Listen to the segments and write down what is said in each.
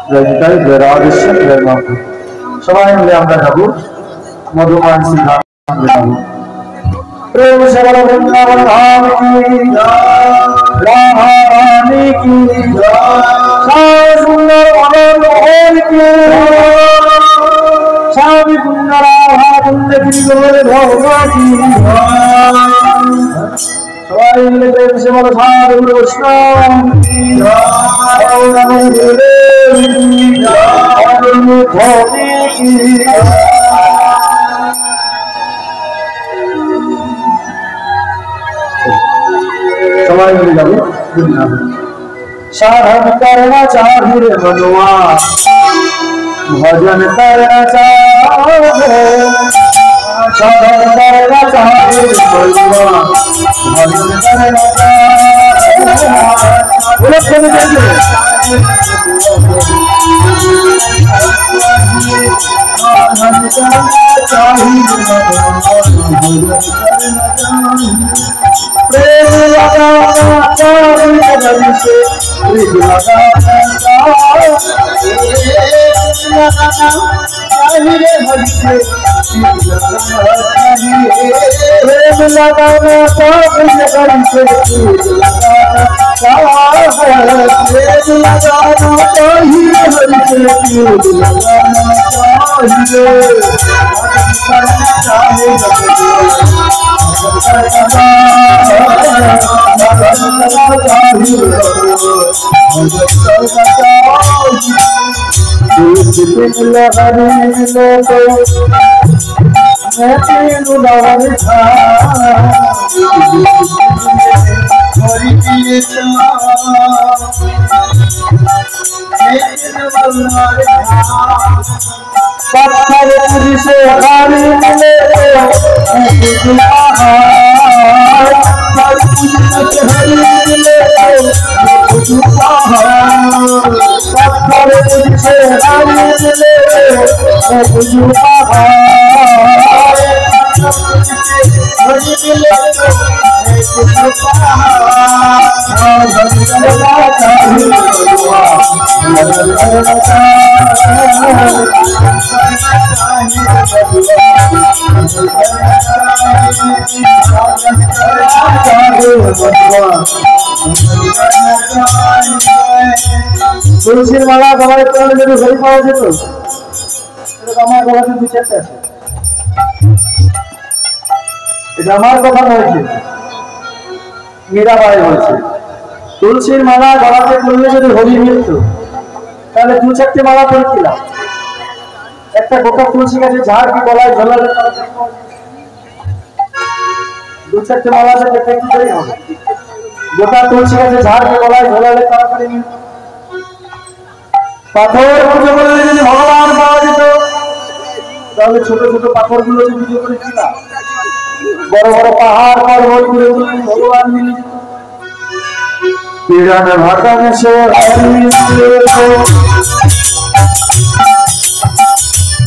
জয়িতাই জয় রাধেশ্যাম জয় বাবু সবাই মিলে আমরা গাবো মধুমান সিংহ গাবো प्रेम से बोलो वृंदावन धाम की राधा रानी की सुंदर अनंत मोहन की स्वामी कुंज राधा कुंज की गोरे भगवा की सवाई मिले प्रेम से बोलो साधु वैष्णव की की सवाई मिल जाओ साधन करना चाहिए मनवा भजन करना चाहिए साधन करना चाहिए मनवा भजन करना प्रेम लगाना चाहिए मन से प्रेम लगाना चाहिए मन से प्रेम लगाना चाहिए मन से प्रेम लगाना चाहिए मन से प्रेम पत्थर से हरी मिले पत्थर से हरी मिले तुलसी माला गवाए तो जब सही पाओ যেত এটা আমার গলাতে বিচারতে আছে এটা আমার কথা হয়েছে মীরাবাই বলছে তুলসীর মালা গলাতে পড়লে যদি হরি মিলত তাহলে দু চারটে মালা পড়ছিলাম একটা গোটা তুলসী গাছে ঝাড় কি গলায় ঝোলালে দু চারটে মালা দেখতে কি করে হবে গোটা তুলসী গাছে ঝাড় কি গলায় ঝোলালে তাড়াতাড়ি পাথর পুজো করলে যদি ভগবান পাওয়া যেত তাহলে ছোট ছোট পাথর গুলো পুজো করেছিলাম বড় বড় পাহাড় পর্বত গুলো ভগবান মিলে যেত पीड़न भगन से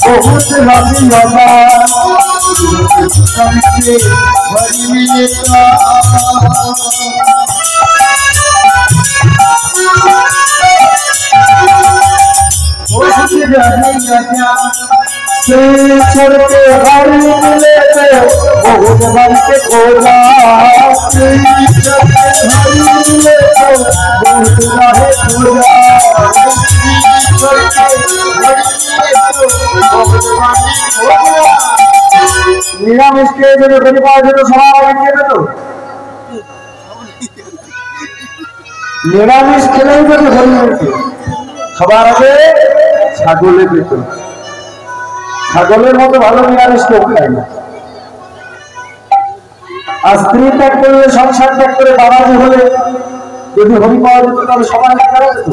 बहुत लगी बाबा हरि मिलता छोड़ के हरि मिले बहुत बन के खोला हरि मिले बहुत रहे पूरा निरामिष के जो गरीबा जो सवाल आगे तो निरामिष खेले जो हरि সবার আগে ছাগলে পেত ছাগলের মতো ভালো নিরামিষ কেউ খায় না আর স্ত্রী ত্যাগ করলে সংসার ত্যাগ করে বাবাজি হলে যদি হরি পাওয়া যেত তাহলে সবাই করা যেত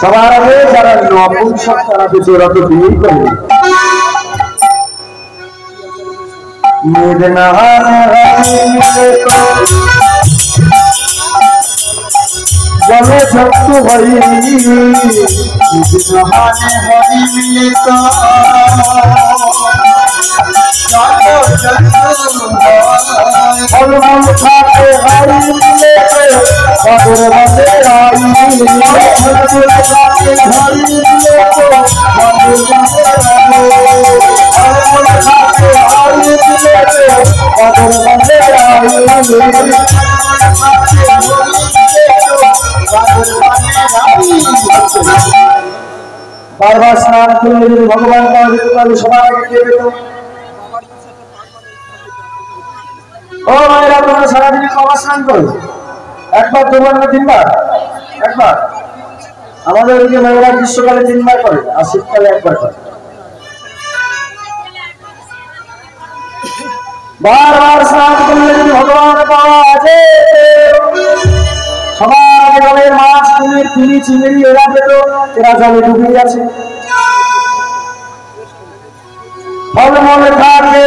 সবার আগে যারা নপুংসক তারা বেচোরা তো বিয়েই করে जले भक्तु हरि हरि मिले तो हरि मिले सागर बंदे आई বারবার স্নান করলে যদি ভগবান পাওয়া যেত তাহলে সবার আগে কে পেত? ও মায়েরা, তোমরা সারাদিনে কবার স্নান করো? একবার, দুবার না তিনবার? একবার। আমাদের ওদিকে মেয়েরা গ্রীষ্মকালে 3 বার করে আর শীতকালে 1 বার করে। বারবার স্নান করলে যদি ভগবান পাওয়া আছে, সবার জলের মাছ, কুমির, তিলি, চিংড়ি এরা পেত, এরা জলে ডুবে আছে। ফলমূল থাকে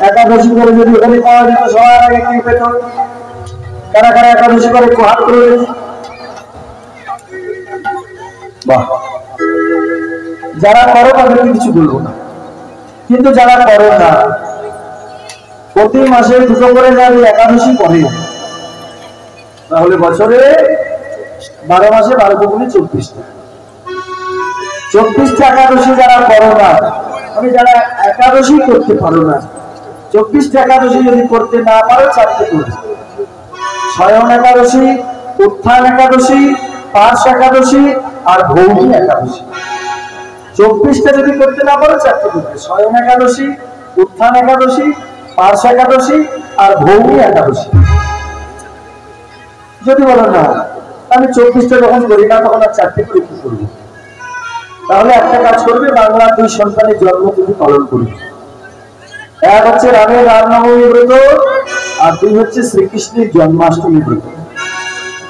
একাদশী করে যদি ওখানে পাওয়া যেত সবার আগে কি পেত? কারা কারা একাদশী করে হাত করে দিয়েছে? বাহ, যারা করো তাদেরকে কিছু বলবো না, কিন্তু যারা করো না, প্রতি মাসে 2টো করে যারা একাদশী করে, তাহলে বছরে 12 মাসে 12 দুগুণে 24টা। 24টা একাদশী যারা করো না, আমি যারা একাদশী করতে পারো না, 24টা একাদশী যদি করতে না পারো 4টে করবে। শয়ন একাদশী, উত্থান একাদশী, পার্শ একাদশী আর ভৌমি একাদশী। 24টা যদি করতে না পারো 4টে করবে। শয়ন একাদশী, উত্থান একাদশী, পার্শ একাদশী আর ভৌমি একাদশী। যদি বলো না আমি 24টা যখন করি না তখন আর 4টে করে কি করবো, তাহলে একটা কাজ করবে, বাংলার 2 সন্তানের জন্মতিথি পালন করবে। এক হচ্ছে রামের রামনবমী ব্রত, আর 2 হচ্ছে শ্রীকৃষ্ণের জন্মাষ্টমী ব্রত।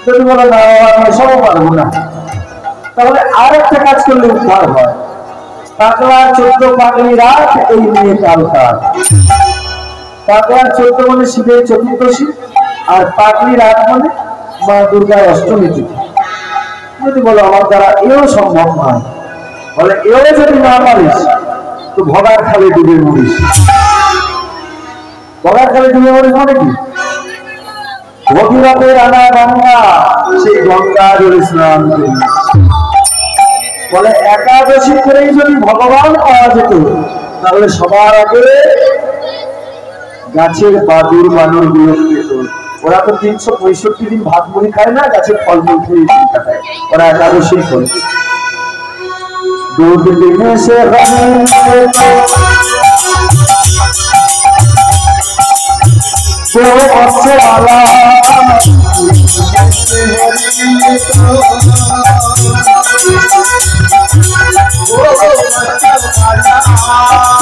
যদি বলো না আমি সবও পারবো না, তাহলে আর একটা কাজ করলে উদ্ধার হয়। পাগলার 14 পাগলি রাত, এই নিয়ে কালকার। পাগলার 14 মানে শিবের চতুর্দশী, আর পাগলি রাত মানে মা দুর্গার অষ্টমী তিথি। যদি বলো আমার দ্বারা এও সম্ভব নয়, বলে এও যদি না পারিস তো ভগার খালে ডুবে মরিস। ভগার খালে ডুবে মরিস মানে কি? ভগীরথের আনা গঙ্গা, সেই গঙ্গা জলে স্নান করিস। বলে একাদশী করেই যদি ভগবান পাওয়া যেত, তাহলে সবার আগে গাছের বাদুর বানর গুলো পেত। ওরা তো 365 দিন ভাত মুড়ি খায় না, গাছের ফলমূল খেয়ে দিন কাটায়, ওরা একাদশী করে। दूध पीने से तो अच्छे वाला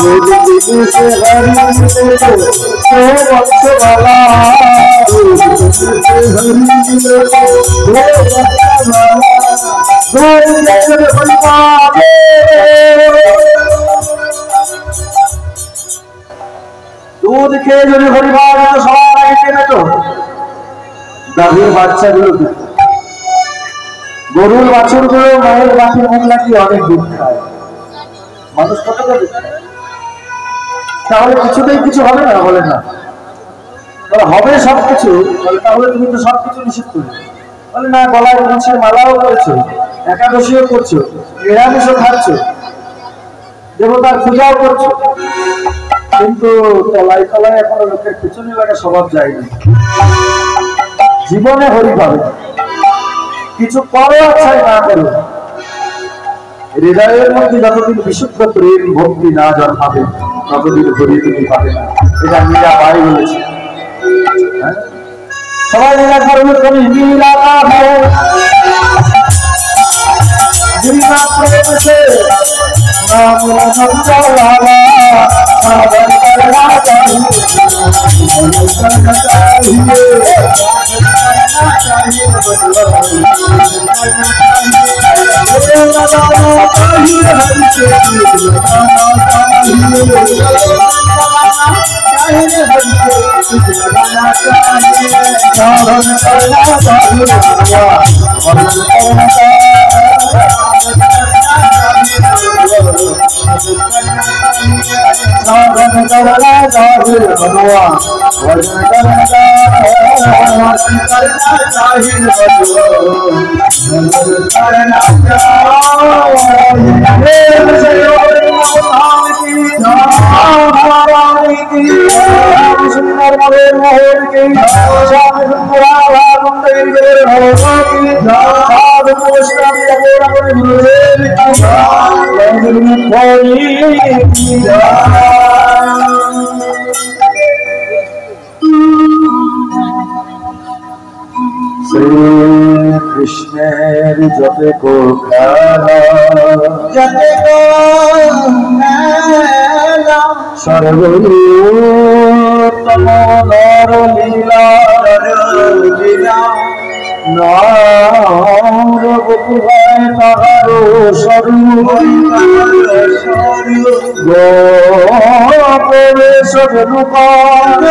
दूध पीने से तो अच्छे वाला दूध খেয়ে যদি হরিবার হতো সবার আগে কে পেত? গাভীর বাচ্চাগুলো পেত। গরুর বাছুরগুলো মায়ের বাছুর মুখ লাগিয়ে অনেক দুধ খায়। মানুষ কতটা দুধ খায়? তাহলে কিছুতেই কিছু হবে না, বলে না হবে সবকিছু, তাহলে তুমি তো সবকিছু নিষেধ করবে। বলে না, গলায় তুলসীর মালাও করেছো, একাদশীও করছো, নিরামিষও খাচ্ছ, দেবতার পূজাও করছো, কিন্তু তলায় তলায় এখনো লোকের পেছনে লাগা স্বভাব যায়নি। জীবনে হরি পাবে কিছু করো আচ্ছাই না করো, হৃদয়ের মধ্যে যতদিন বিশুদ্ধ প্রেম ভক্তি না জন্মাবে ততদিন হরি তুমি পাবে না। এটা মীরাবাই বলেছে। সবাই মিলে করবে তুমি মীরাবাই बिना प्रेम से नाम नंदलाला सावन करना चाहिए करना चाहिए कृष्णेर जते को सर्वोत्तम नर लीला नार बपुहाय ताहारो शरीर गोपेश रूपान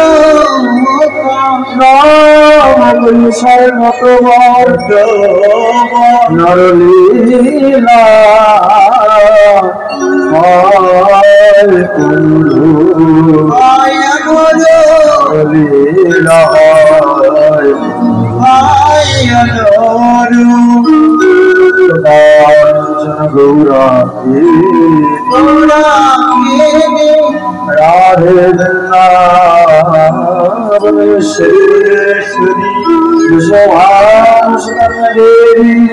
नाम विषय मतवर्ग नर लीला लीला गौरा राधे वृन्दावनेश्वरी देवी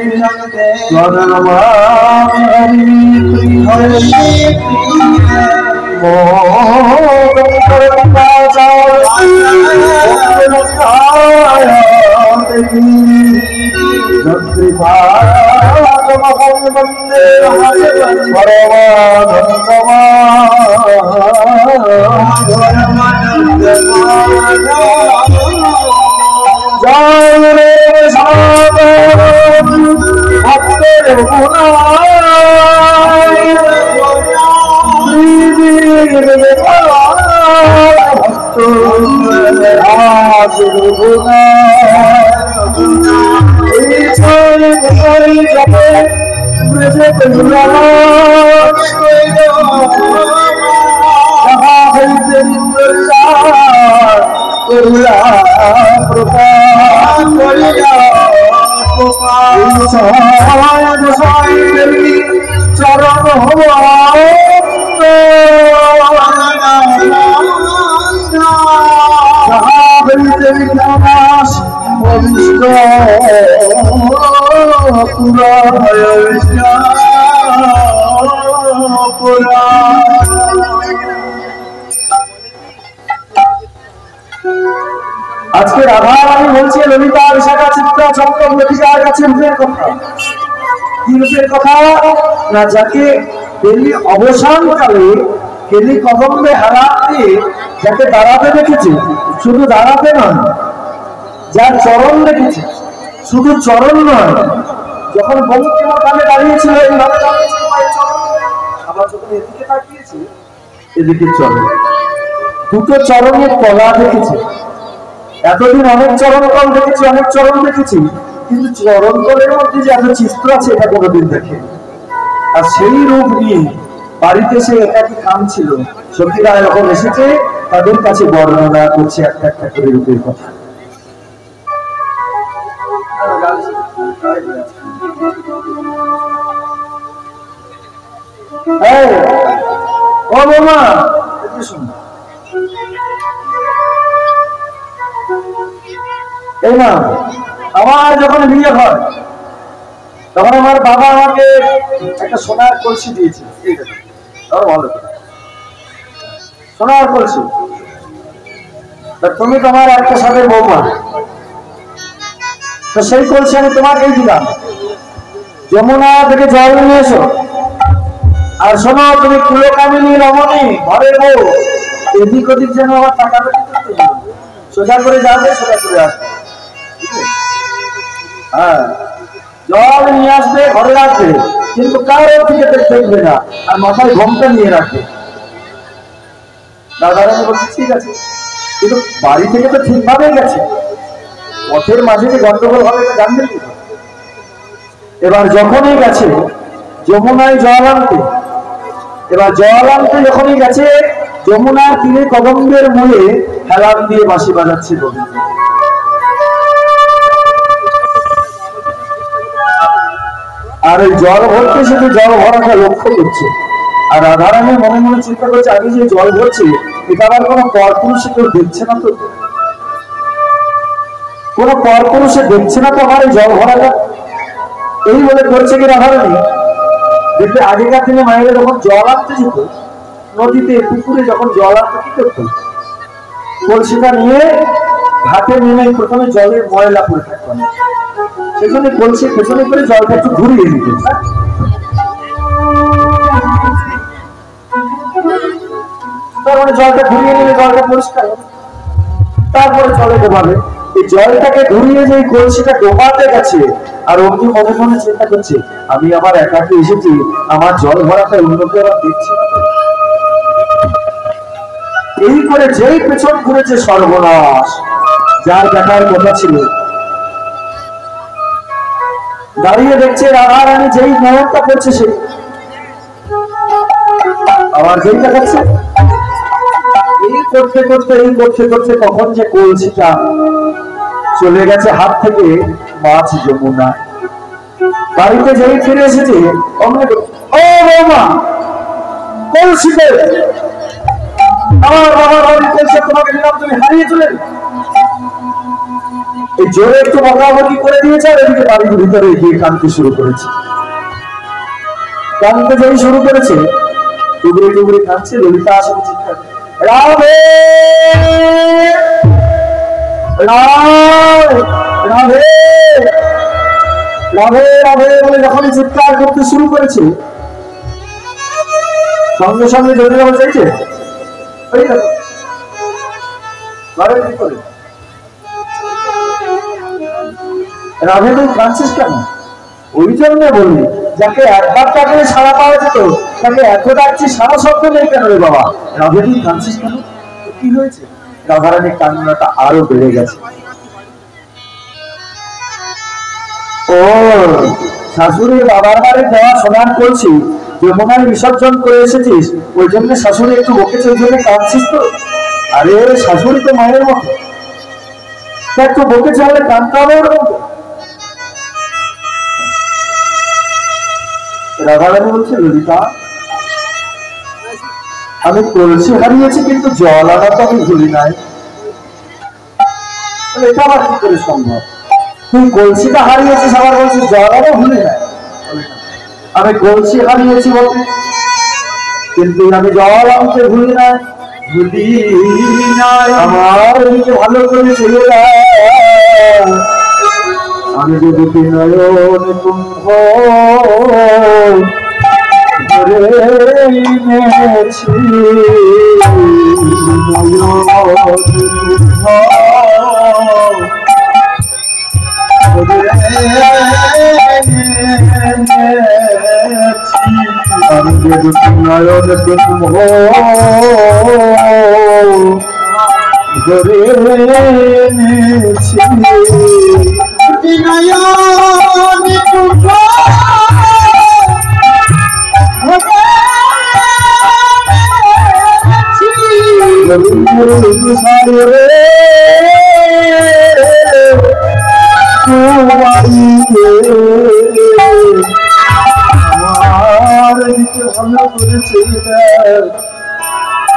आज के राधा रानी बोलছে ললিতা বিশাখা চিত্রা চক্র লতিকার কাছে রূপের কথা কি রূপের কথা না যাকে দেবী অবসানকালে কেলি কদম্বে হারাতে যাকে দাঁড়াতে দেখেছে শুধু দাঁড়াতে নয় যার চরণ দেখেছে শুধু চরণ নয় যখন বঙ্কিমা কালে দাঁড়িয়েছিল এইভাবে দাঁড়িয়েছিল মায়ের চরণ আবার যখন এদিকে তাকিয়েছে এদিকে চরণ দুটো চরণের তলা দেখেছে এতদিন অনেক চরণতল দেখেছি অনেক চরণ দেখেছি কিন্তু চরণতলের মধ্যে যে এত চিত্র আছে এটা কোনোদিন দেখে আর সেই রূপ নিয়ে বাড়িতে সে একাকি কাঁদছিল সখীরা যখন এসেছে তাদের কাছে বর্ণনা করছে একটা একটা করে রূপের কথা ও বৌমা শুনো এই না আমার যখন বিয়ে হয় তখন আমার বাবা আমাকে একটা সোনার কলসি দিয়েছে ভালো সোনার কলসি তুমি তোমার একটা সাথে বৌমা তো সেই কলসি আমি তোমাকেই দিলাম যমুনা থেকে জল নিয়ে এসো আর শোনো তুমি কুলকামিনী রমণী ঘরের বউ এদিক ওদিক যেন আমার টাকা সোজা করে যাবে সোজা করে আসবে হ্যাঁ জল নিয়ে আসবে ঘরে রাখবে কিন্তু কারোর দিকে দেখবে না আর মাথায় ঘোমটা নিয়ে রাখবে রাধারানী বলছে ঠিক আছে, কিন্তু বাড়ি থেকে তো ঠিকভাবেই গেছে, পথের মাঝে যে গন্ডগোল হবে এটা জানবেন কি? এবার যখনই গেছে যমুনায় জল আনতে, এবার জল আনতে যখনই গেছে যমুনার তীরে কদম্বের মূলে হেলান দিয়ে বাঁশি বাজাচ্ছে গোবিন্দ। আর ওই জল ভরতে শুধু জল ভরাটা লক্ষ্য করছে, আর রাধারানী মনে মনে চিন্তা করছে আগে যে জল ভরছে এটা আবার কোনো পরপুরুষে কেউ দেখছে না তো, কোনো পরপুরুষে দেখছে না তো আমার এই জল ভরাটা, এই বলে করছে কি রাধারানী। দেখবে আগেকার দিনে মায়েরা যখন জল আনতে যেত নদীতে পুকুরে, যখন জল আনতে কি করতো, কলসিটা নিয়ে ঘাটে নেমে প্রথমে জলের ময়লা পড়ে থাকতো না, সেজন্য কলসি পেছনে করে জলটা একটু ঘুরিয়ে দিত, তার মানে জলটা ঘুরিয়ে নিলে জলটা পরিষ্কার হবে, তারপরে জলে ডোবাবে। এই জলটাকে ঘুরিয়ে যে কলসিটা ডোবাতে গেছে আর অমনি মনে মনে চিন্তা করছে আমি আবার একাকে এসেছি, আমার জল ভরাটা অন্য কেউ আবার দেখছে না। এই করে যেই পেছন ঘুরেছে সর্বনাশ, যার দেখার কথা ছিল দাঁড়িয়ে দেখছে রাধারানী যেই নয়নটা করছে সে আবার যেই দেখাচ্ছে, এই করতে করতে তখন যে কলসিটা চলে গেছে হাত থেকে মাছ যমুনা। বাড়িতে যেই ফিরে এসেছে ও বৌমা কলসিতে আমার বাবার বাড়ির কলসি তোমাকে দিলাম, তুমি হারিয়ে চলে। এই জোরে একটু বকাবকি করে দিয়েছে আর এদিকে বাড়ির ভিতরে গিয়ে কাঁদতে শুরু করেছে। কাঁদতে যেই শুরু করেছে টুকরে টুকরে কাঁদছে, ললিতা আসলে চিৎকার রাধে রাধে রাধে রাধে বলে যখনই চিৎকার করতে শুরু করেছে সঙ্গে সঙ্গে জড়ি বাবা চাইছে রাধে তুই কাঁদছিস কেন? ওই জন্য বললি যাকে একবার তাকে সারা পাওয়া যেত তাকে এত ডাকছি সারা শব্দ নেই কেন রে বাবা? রাধে তুই কাঁদছিস কেন? কি হয়েছে? রাধারানীর কান্নাটা আরো বেড়ে গেছে। ও শাশুড়ি বাবার বাড়ি যাওয়া স্নান করছি, যমুনায় বিসর্জন করে এসেছিস, ওই জন্য শাশুড়ি একটু বকেছে, ওই জন্য কাঁদছিস তো? আরে শাশুড়ি তো মায়ের মতো, একটু বকেছে হলে কাঁদতে হবে ওর মতো। রাধারানী বলছে ললিতা আমি কলসি হারিয়েছি কিন্তু জল আনা তো আমি ভুলি নাই, এটা আবার কি করে সম্ভব? তুই কলসিটা হারিয়েছিস আবার বলছিস জল আনা ভুলি নাই? আমি কলসি হারিয়েছি বলতে কিন্তু আমি জল আনতে ভুলি নাই, ভুলি নাই। আমার এদিকে ভালো করে চলে আমি যদি নয়ন কুম্ভ এনেছি আমি যদি নয়ন কুম্ভ ধরে এনেছি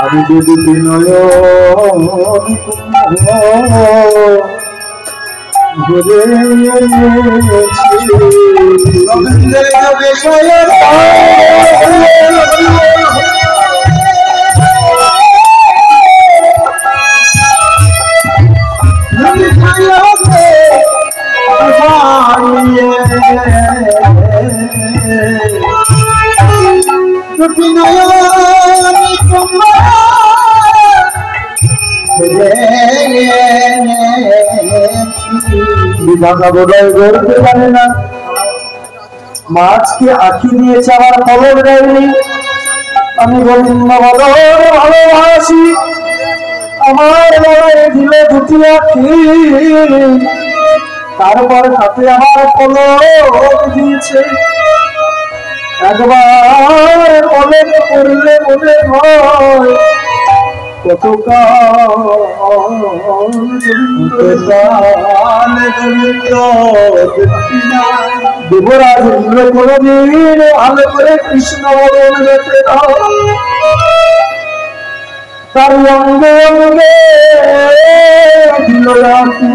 আমি যদি নয়ন ঘুরে গড়তে পারে না, মাছকে আঁখি দিয়েছে আবার ফলক দেয়নি। আমি গোবিন্দ ভালোবাসি আমার গলায় দিল দুটি আঁখি, তারপর হাতে আমার পলক দিয়েছে। একবার পলক পড়লে মনে হয় দেবরাজ ইন্দ্র কোনদিন ভালো করে কৃষ্ণ বরণ যেতে তার অঙ্গে অঙ্গে দিল রাখি,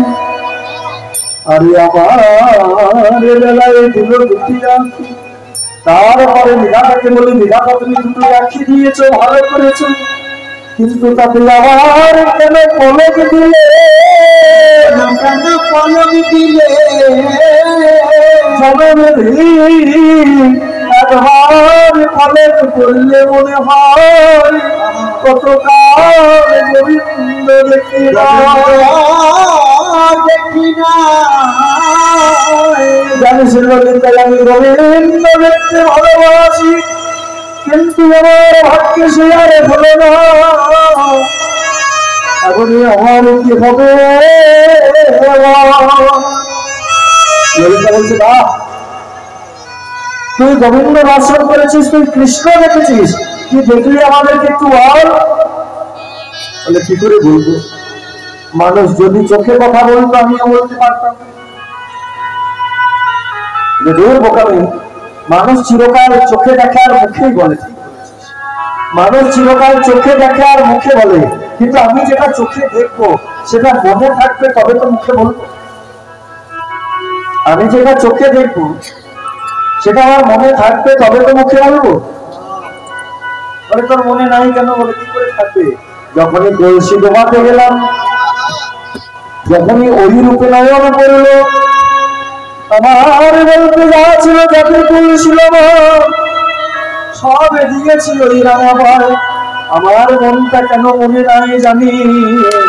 আরে আমার বেলায় দিল দুটি রাখি। তারপরে বিধাতাকে বলি, বিধাতা তুমি দুটো রাখি দিয়েছ, ভালো করেছ, কিন্তু তাতে আবার কেন পলক দিলে, কেন পলক দিলে? একবার পলক করলে মনে হয় কতকাল গোবিন্দ দেখি না দেখি না। জানিস আমি গোবিন্দ দেখতে ভালোবাসি, কিন্তু আমার ভাগ্যে সে আর হলো না। এখনই আমার কি হবে? বলছে না, তুই গোবিন্দ দর্শন করেছিস, তুই কৃষ্ণ দেখেছিস, তুই দেখলি আমাদেরকে একটু বল। বলে কি করে বলবো, মানুষ যদি চোখে কথা বলতো আমিও বলতে পারতাম। দূর বোকামি, মানুষ চিরকাল চোখে দেখে আর মুখেই বলে। মানুষ চিরকাল চোখে দেখে আর মুখে বলে, কিন্তু আমি যেটা চোখে দেখবো সেটা মনে থাকবে তবে তো মুখে বলবো। আমি যেটা চোখে দেখবো সেটা আমার মনে থাকবে তবে তো মুখে বলবো। বলে তোর মনে নাই কেন? বলে কি করে থাকবে? যখনই কলসি ডোবাতে গেলাম, যখনই ওই রূপে নয়ন পড়লো, আমার বলতে যা ছিল যাতে কলছিল সব এদিকে ছিল ওই রামাবার। আমার মনটা কেন মনে নাই জানিস?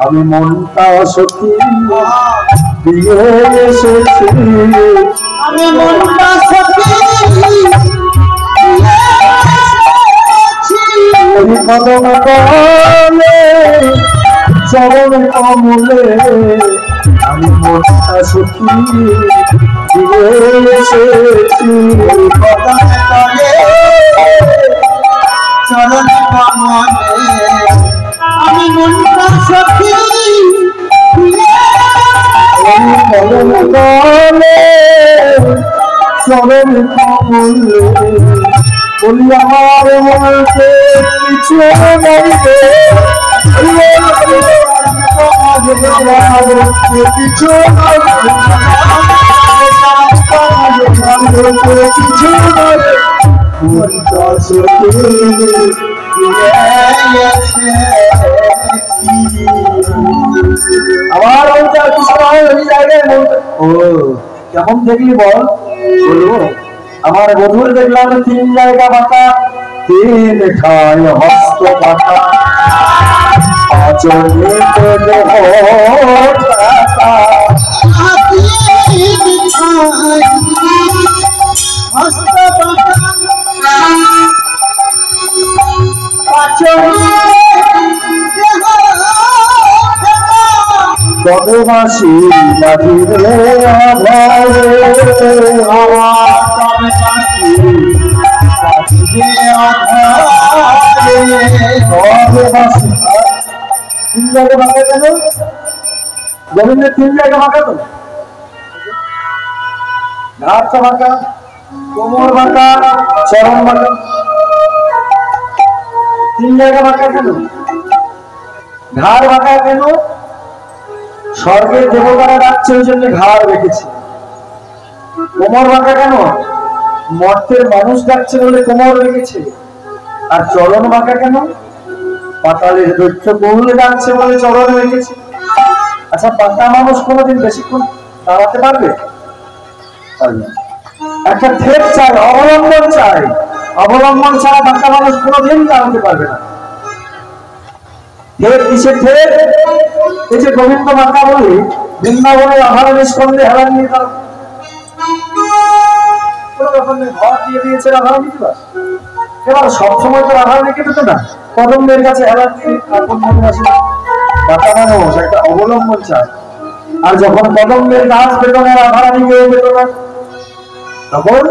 আমি মনটা সখী দিয়ে এসেছি, আমি মনটা সখী ওই কদম কমলে চরণ কমলে, আমি মনটা সখী দিয়ে এসেছি। কদম তলে চরণ কমলে, আমি মনটা সখী কদম তলে চরণ কমলে। বলি আমার মনতে কিছু নাই রে, কিছু কিছু আমার ও কেমন দেখলি বল? বলবো আমার বধুর দেখলাম 3 জায়গা বাঁকা, 3 ঠায় হস্ত বাঁকা, আচরণে কদমাসি বাঁধিলে আধারে, তিন জায়গা বাঁকা কেন? জমিনের 3 জায়গা বাঁকা তো, ঘাটটা বাঁকা, কোমর বাঁকা, চরণ বাঁকা। 3 জায়গা বাঁকা কেন? ঘাড় বাঁকা কেন? স্বর্গের দেবতারা ডাকছে ওই জন্য ঘাড় রেখেছে। কোমর বাঁকা কেন? মর্তের মানুষ ডাকছে বলে কোমর রেখেছে। আর চরণ বাঁকা কেন? পাতালের দৈত্য বহুলে ডাকছে বলে চরণ রেখেছে। আচ্ছা, পাতা মানুষ কোনোদিন বেশিক্ষণ দাঁড়াতে পারবে? একটা ঠেক চাই, অবলম্বন চাই। অবলম্বন ছাড়া পাতা মানুষ কোনোদিন দাঁড়াতে পারবে না। ঠেক কিসের ঠেক? এই যে গোবিন্দ মাতা বলি বৃন্দাবনের আহার নিষ্কন্দে হেলান নিয়ে তার কোন রকমের ঘর দিয়ে দিয়েছে রাধা নিবাস। এবার সবসময় তো রাধা রেখে পেত না, কদমের কাছে হেলাচ্ছি আপন মনে আসে বাটা মানুষ একটা অবলম্বন চায়। আর যখন কদমের গাছ বেতনের আধারানি গিয়ে বেতন তখন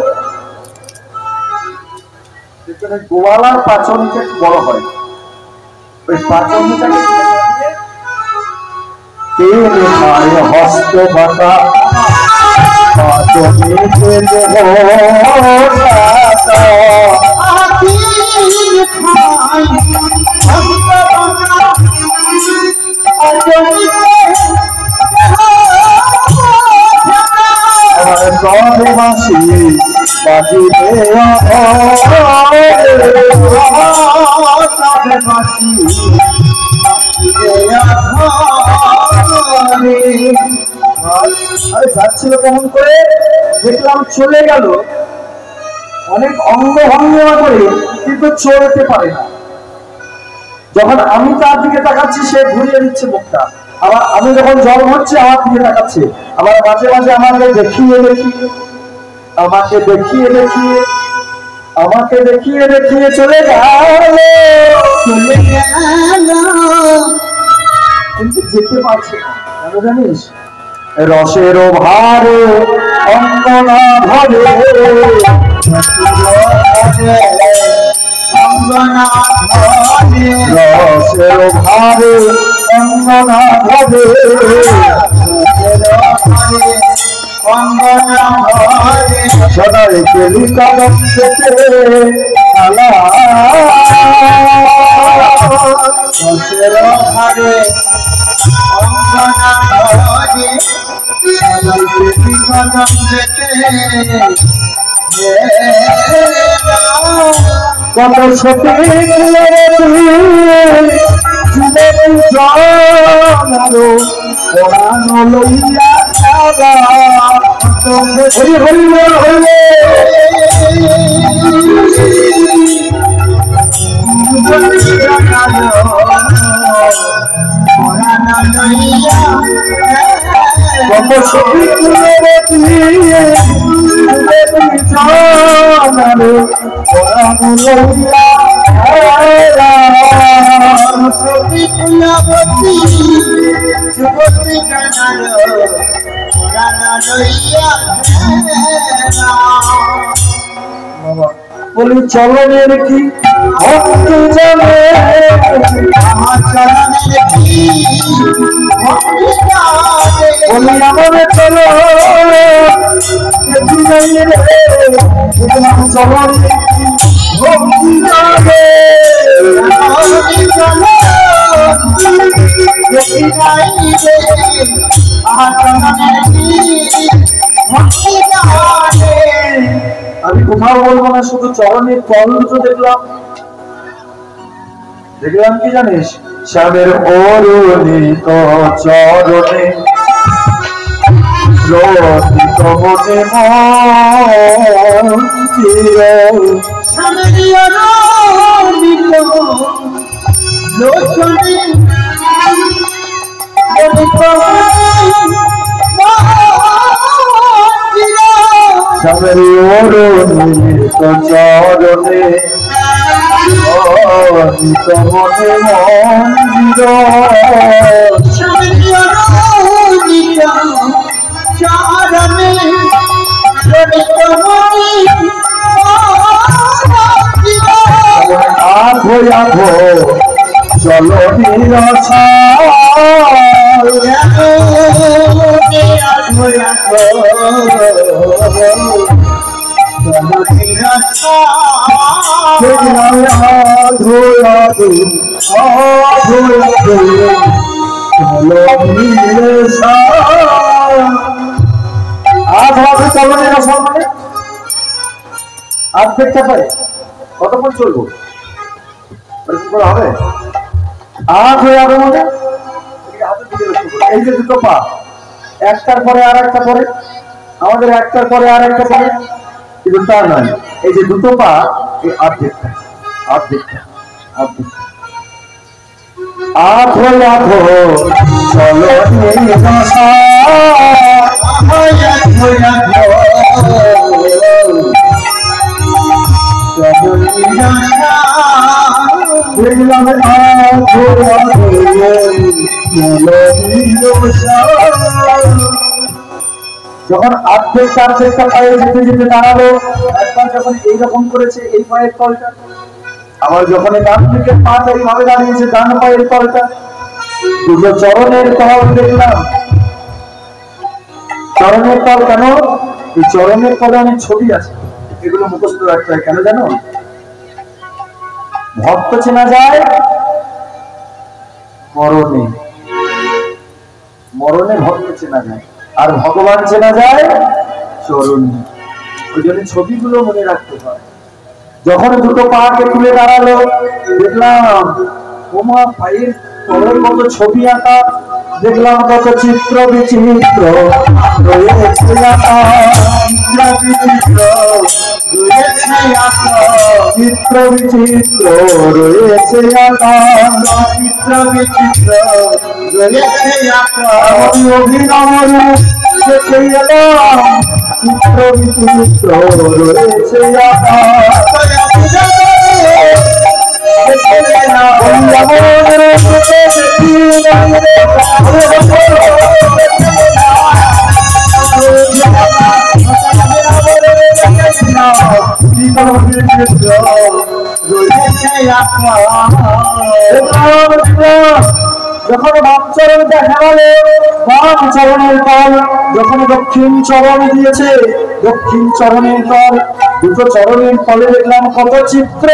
গোয়ালার পাচনটা বড় হয়, ওই পাচনটাকে হস্ত বাটা মাসি বাজিবে আরে যাচ্ছিল কেমন করে দেখলাম চলে গেল, অনেক অঙ্গ ভঙ্গিমা করে কিন্তু চলতে পারে না। যখন আমি তার দিকে তাকাচ্ছি সে ঘুরিয়ে দিচ্ছে মুখটা, আবার আমি যখন জল হচ্ছে আমার দিকে তাকাচ্ছে, আবার মাঝে মাঝে আমাকে দেখিয়ে দেখিয়ে চলে গেল কিন্তু যেতে পারছে না। কেন জানিস? রসের ভারে অঙ্গনা ভরে রসের ভারে অঙ্গনা ভরে সদাই কেলি কদম রসের ভারে কত সতী কত সতী বলি চলনের কি ভক্তি জানে আমার চলনের কি বলি আমার চলো চলন ভক্তি জানে আমি কোথাও বলবো না, শুধু চরণের কলজ দেখলাম কি জানিস? শ্যামের অরুণিত চরণে রতিত মনে মন্দির লোচনে শ্যামের অরুণিত চরণে রতিত মনে মন্দির আধো আধো চলো নিরসা আর্ধেকটা পাই কতক্ষণ চলবো হবে আধ হয়ে যাবে মানে এই যে দুটো পা একটার পরে আর একটা পরে আমাদের একটার পরে আর একটা পরে, কিন্তু তা নয়, এই যে দুটো পা এই আর্ধেকটা আধো আধো চলো দেখলাম যখন অর্ধেকটা পায়ে যেতে যেতে দাঁড়ালো, একবার যখন এইরকম করেছে এই পায়ের তলটা, আবার যখন ডান দিকে পাটা এইভাবে দাঁড়িয়েছে ডান পায়ের তলটা, দুটো চরণের তল দেখলাম। চরণের তল কেন? এই চরণের তলে অনেক ছবি আছে, এগুলো মুখস্থ রাখতে হয়। কেন জানো? ভক্ত চেনা যায় মরণে, মরণে ভক্ত চেনা যায়, আর ভগবান চেনা যায় চরণে। ওই জন্য ছবিগুলো মনে রাখতে হয়। যখন দুটো পাকে তুলে দাঁড়ালো, দেখলাম ওমা পায়ের তলের কত ছবি আঁকা, দেখলাম কত চিত্র বিচিত্র রয়েছে আঁকা, চিত্র বিচিত্র রয়েছে আঁকা, চিত্র বিচিত্র রয়েছে আঁকা, অভিনব দেখে এলাম চিত্র বিচিত্র রয়েছে আঁকা। যখন বাম চরণ দেখা গেল, বাম চরণের তল যখন দক্ষিণ চরণ দিয়েছে, দক্ষিণ চরণের তল, দুটো চরণের তলে দেখলাম কত চিত্র,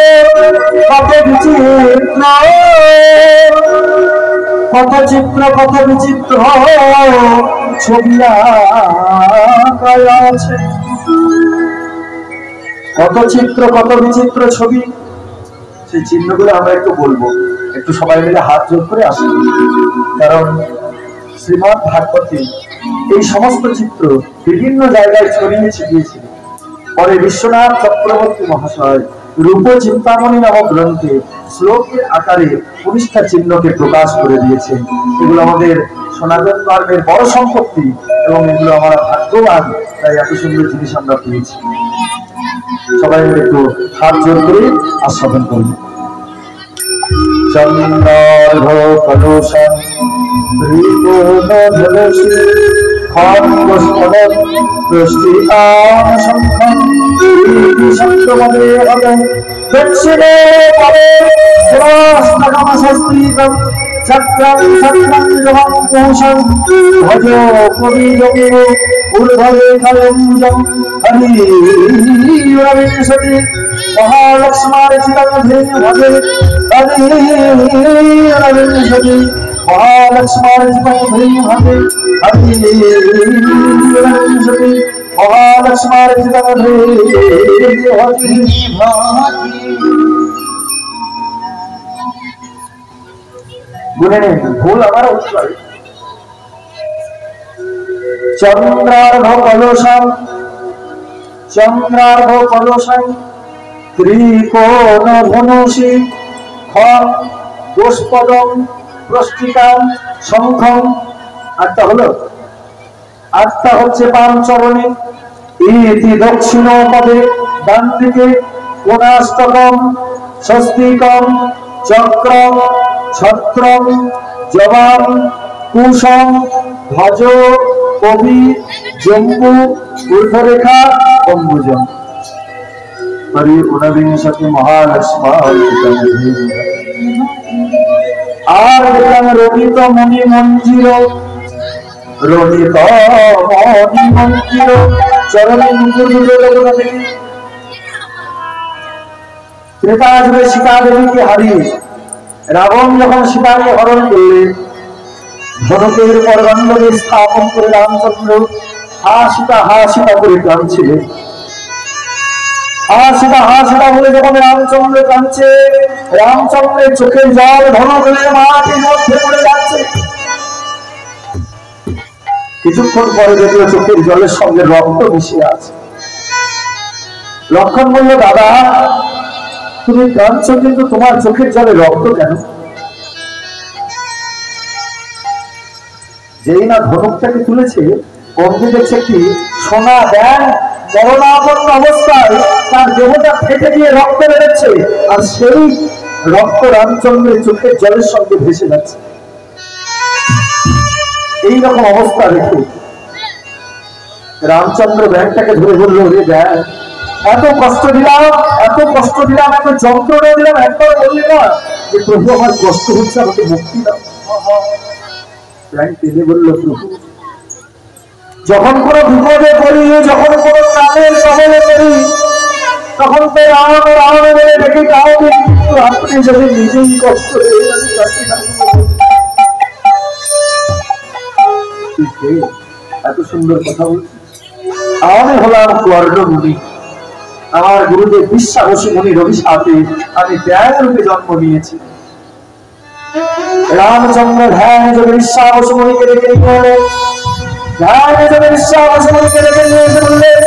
কত বিচিত্র, কত চিত্র, কত বিচিত্র ছবি আঁকা আছে। কত চিত্র, কত বিচিত্র ছবি, সেই চিহ্নগুলো আমরা একটু বলবো, একটু সবাই মিলে হাত জোর করে আসি। কারণ শ্রীমদ ভাগবতে এই সমস্ত চিত্র বিভিন্ন জায়গায় ছড়িয়ে ছিটিয়েছিল। পরে বিশ্বনাথ চক্রবর্তী মহাশয় রূপ চিন্তামণি নামক গ্রন্থে শ্লোকের আকারে প্রতিষ্ঠা চিহ্নকে প্রকাশ করে দিয়েছেন। এগুলো আমাদের সনাতন ধর্মের বড় সম্পত্তি এবং এগুলো আমরা ভাগ্যবান, তাই এত সুন্দর জিনিস আমরা পেয়েছি। সবাই মিলে একটু হাত জোর করে আস্বাদন করব। চন্দ্রার্ঘ কলুষং ত্রিকোণধলসি খণ্ডস্ফলং তুষ্টিকাম শঙ্খং শব্দমদে হদং দক্ষিণে পরে পুরস্তকম সস্ত্রীকং চক্রং চক্রং জবং পুষং ভজ কবিজং ঊর্ধ্বরে কলঞ্জং হরিবিংশতি মহালক্ষ্মার্চিতং ধীর ভজে হরিবিংশতি মহালক্ষ্মার্চিতং ধীর ভজে হরিবিংশতি মহালক্ষ্মার্চিতং ধীর ভজে। গুনে নেই, ভুল আমার হতে পারে। চন্দ্রার্ঘ কলসং, চন্দ্রার্ঘ কলসং ত্রিকোণ ধনুষি খং গোষ্পদং প্রষ্টিকাম শঙ্খং। আটটা হলো, আটটা হচ্ছে বাম চরণে। ইতি দক্ষিণ পদে ডান দিকে কোণাষ্টকম স্বস্তিকম চক্রম ছত্রম জবাম কুশম ভজ কবি জম্বু ঊর্ধ্বরেখা অম্বুজম হরি ঊনবিংশতি মহালক্ষ্মা। আর দেখলাম রোহিত মণি মঞ্জির, রোহিত মণি মঞ্জির চরণে নুপুর দুটো থেকে ত্রেতা যুগে সীতা দেবীকে হারিয়ে রাবণ যখন সীতাকে হরণ করলেন, ধনুকের পরগণ্ডকে স্থাপন করে রামচন্দ্র হা সীতা করে কাঁদছিলেন। হা সীতা বলে যখন রামচন্দ্র কাঁদছে, রামচন্দ্রের চোখের জল ধনুকের মাটির মধ্যে পড়ে যাচ্ছে। কিছুক্ষণ পরে দেখলো চোখের জলের সঙ্গে রক্ত মিশে আছে। লক্ষণ বলল, দাদা তুমি কাঁদছো কিন্তু তোমার চোখের জলে রক্ত কেন? যেই না ধনুকটাকে তুলেছে, অগ্নি দেখছে কি সোনা ব্যাং মরণাপন্ন অবস্থায় তার দেহটা ফেটে গিয়ে রক্ত বেরোচ্ছে, আর সেই রক্ত রামচন্দ্রের চোখের জলের সঙ্গে ভেসে যাচ্ছে। এইরকম অবস্থা দেখে রামচন্দ্র ব্যাংকটাকে ধরে বলল, রে ব্যাং, এত কষ্ট দিলাম, এত কষ্ট দিলাম, এত যন্ত্রণা দিলাম, একবার বললি না যে প্রভু আমার কষ্ট হচ্ছে, আমাকে মুক্তি দাও। ব্যাংক টেনে বলল, প্রভু যখন কোনো বিপদে পড়ি, যখন কোনো প্রাণের সবলে করি, তখন তো রাম রাম বলে ডেকে কাউকে, কিন্তু আপনি যদি নিজেই কষ্ট এত সুন্দর কথা বলছি। আমি হলাম কর্ণমুনি, আমার গুরুদেব বিশ্বাবসী মুনির অভিশাপে আমি ব্যাং রূপে জন্ম নিয়েছি। রামচন্দ্র ধ্যান যোগে বিশ্বাবসী মুনিকে ডেকে নিয়ে ধ্যানে যোগে বিশ্বাবসী মুনিকে ডেকে নিয়ে এসে বললেন,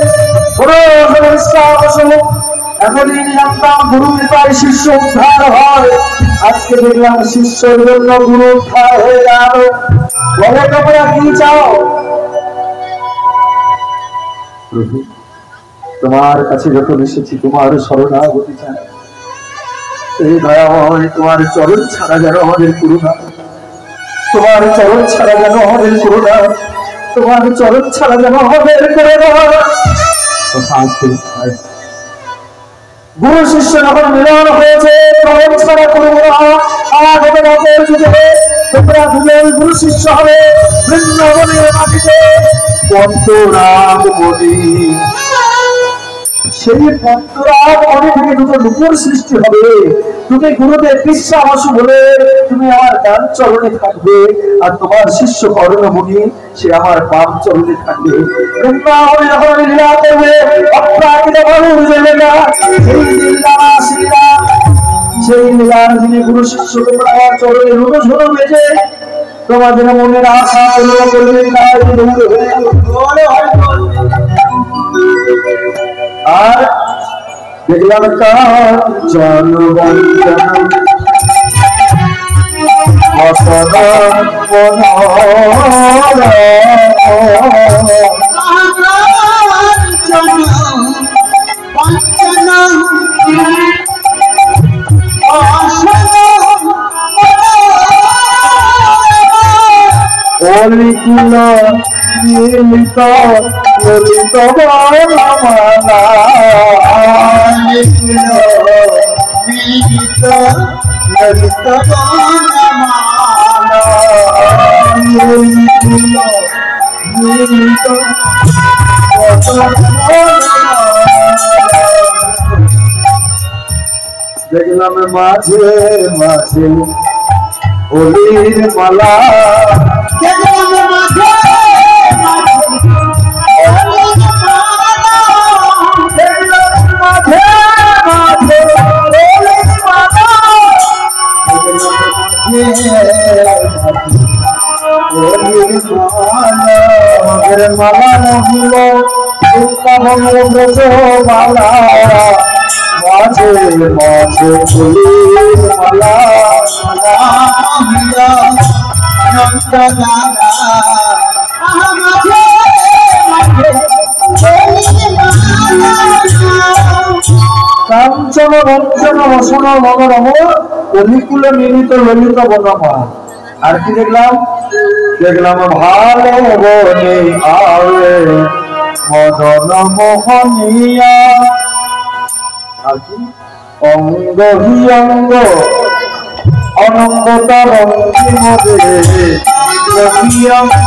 এতদিন জানতাম গুরু কৃপায় শিষ্য উদ্ধার হয়, আজকে দেখলাম শিষ্যের জন্য গুরু উদ্ধার হয়ে গেল, বলে তোমরা কি চাও? প্রভু তোমার কাছে যখন এসেছি তোমার শরণাগতি চাই, এই দয়াময় তোমার চরণ ছাড়া যেন আমাদের করুণা, তোমার চরণ ছাড়া যেন আমাদের করুণা, তোমার চরণ ছাড়া যেন আমাদের করুণা। গুরু শিষ্য যখন মিলন হয়েছে, চরণ ছাড়া করুণা আর হবে না। তোমরা দুজন গুরু শিষ্য হবে বৃন্দাবনের মাটিতে পন্তরাগ বনে, সেই পন্তরাগ বনে থেকে দুটো নূপুর সৃষ্টি হবে। তুমি গুরুদেব বিশ্বাবসু বলে তুমি আমার ডান চরণে থাকবে, আর তোমার শিষ্য কর্ণমুনি সে আমার বাম চরণে থাকবে। বৃন্দাবনে যখন লীলা করবে, অপ্রাকৃত মানুষ যাবে না, সেই লীলার দিনে গুরু শিষ্য তোমরা আমার চরণে রুটো ঝুড়ো বেঁচে তোমাদের মনের আশা পূর্ণ করবে। আর দেখলাম কাঞ্চন অলিকুল নীলিত ললিত বনমালা, অলিকুল নীলিত ললিত বনমালা, অলিকুল নীলিত দেখলাম মাঝে মাঝে অলির মালা, দেখলাম মাঝে মালা মহিল মালা, মাঝে মাঝে ফুলের মালা, মালা কাঞ্চন রঞ্জন রসন মনোরম অলিকুল নীলিত ললিত বনমা। আর কি দেখলাম? দেখলাম ভালো বনে আলে মদন মোহনিয়া, আর কি অঙ্গ হি অঙ্গ অনঙ্গতা রঙ্গি মদে, অঙ্গ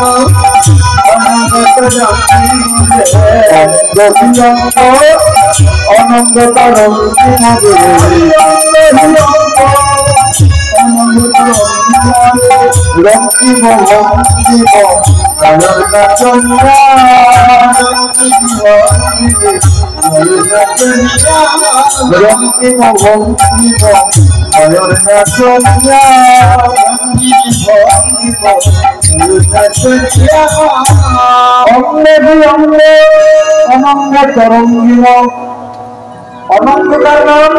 অনঙ্গতা রঙ্গি মদে, রঙ্গিম ভঙ্গিম কায়না চন্দ্রা, রঙ্গিম ভঙ্গিম কায়না চন্দ্রা, অঙ্গে অঙ্গে অনঙ্গ তরঙ্গিম। অনঙ্গতার নাম,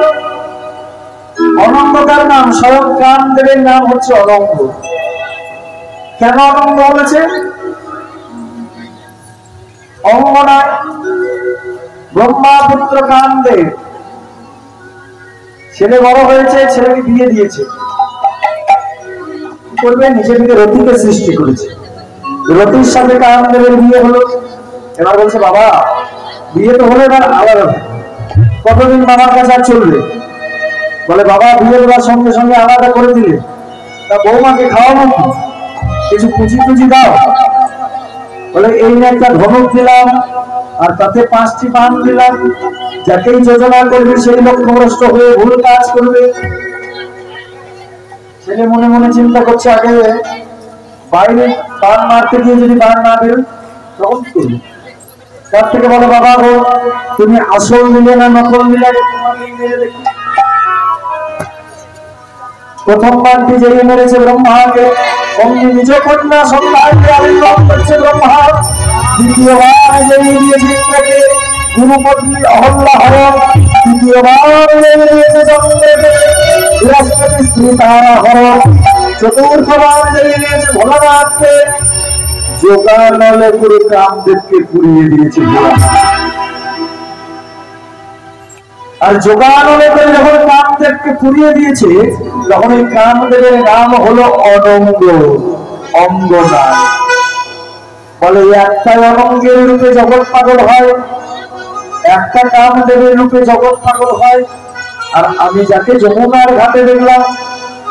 অনঙ্গতার নাম স্বয়ং কামদেবের নাম হচ্ছে অনঙ্গ। কেন অনঙ্গ বলেছে? অঙ্গ নয়, ব্রহ্মাপুত্র কামদেব ছেলে বড় হয়েছে, ছেলেকে বিয়ে দিয়েছে, কি করবে? নিজে থেকে রতিকে সৃষ্টি করেছে, রতির সাথে কামদেবের বিয়ে হলো। এবার বলছে বাবা বিয়ে তো হলো, এবার আলাদা কতদিন বাবার কাছে আর চলবে? বলে বাবা বিয়ে দেওয়ার সঙ্গে সঙ্গে আলাদা করে দিলে তা বৌমাকে খাওয়াবো কি? কিছু পুঁজি টুজি দাও। বলে এই নিয়ে একটা ধমক দিলাম আর তাতে 5টি পান দিলাম, যাকেই যোজনা করবে সেই লক্ষ্যভ্রষ্ট হয়ে ভুল কাজ করবে। ছেলে মনে মনে চিন্তা করছে, আগে বাইরে পান মারতে গিয়ে যদি পান না বেরোয় তখন কি করবে? তার থেকে বলো বাবা গো তুমি আসল নিলে না নকল নিলে মেরে দেখি। প্রথম বানটি যেই মেরেছে ব্রহ্মাকে, অমনি নিজ কন্যা সন্তানকে আবির্ভাব করছে ব্রহ্মা। দ্বিতীয়বার যেই দিয়েছে ইন্দ্রকে গুরুপত্নী অহল্যা হরণ, তৃতীয়বার যেই দিয়েছে চন্দ্রকে বৃহস্পতি স্ত্রী তারা হরণ, চতুর্থবার যেই দিয়েছে ভোলানাথকে যোগানলে করে কামদেবকে পুড়িয়ে দিয়েছে ভোলা। আর যোগানলে করে যখন কামদেবকে পুড়িয়ে দিয়েছে তখন এই কামদেবের নাম হলো অনঙ্গ, অঙ্গনাথ। বলে একটা অনঙ্গের রূপে জগৎ পাগল হয়, একটা কামদেবের রূপে জগৎ পাগল হয়। আর আমি যাকে যমুনার ঘাটে দেখলাম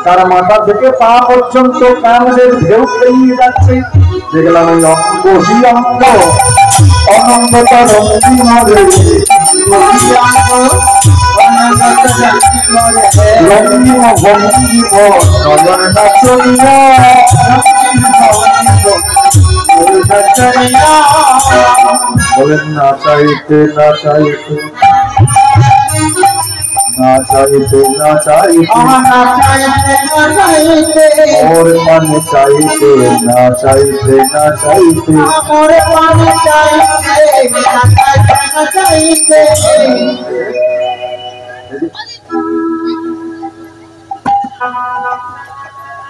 তার মাথা থেকে পা পর্যন্ত কামদেব ঢেউ খেলিয়ে যাচ্ছে, দেখলাম ওই অঙ্গহি অঙ্গ অনঙ্গতা রঙ্গি মরে রঙ্গিম ভঙ্গিম নয়ন নাচনিয়া বলেন না চাইতে না চাইতে না চাইতে না চাইতে ওর মানে চাইতে না চাইতে না চাইতে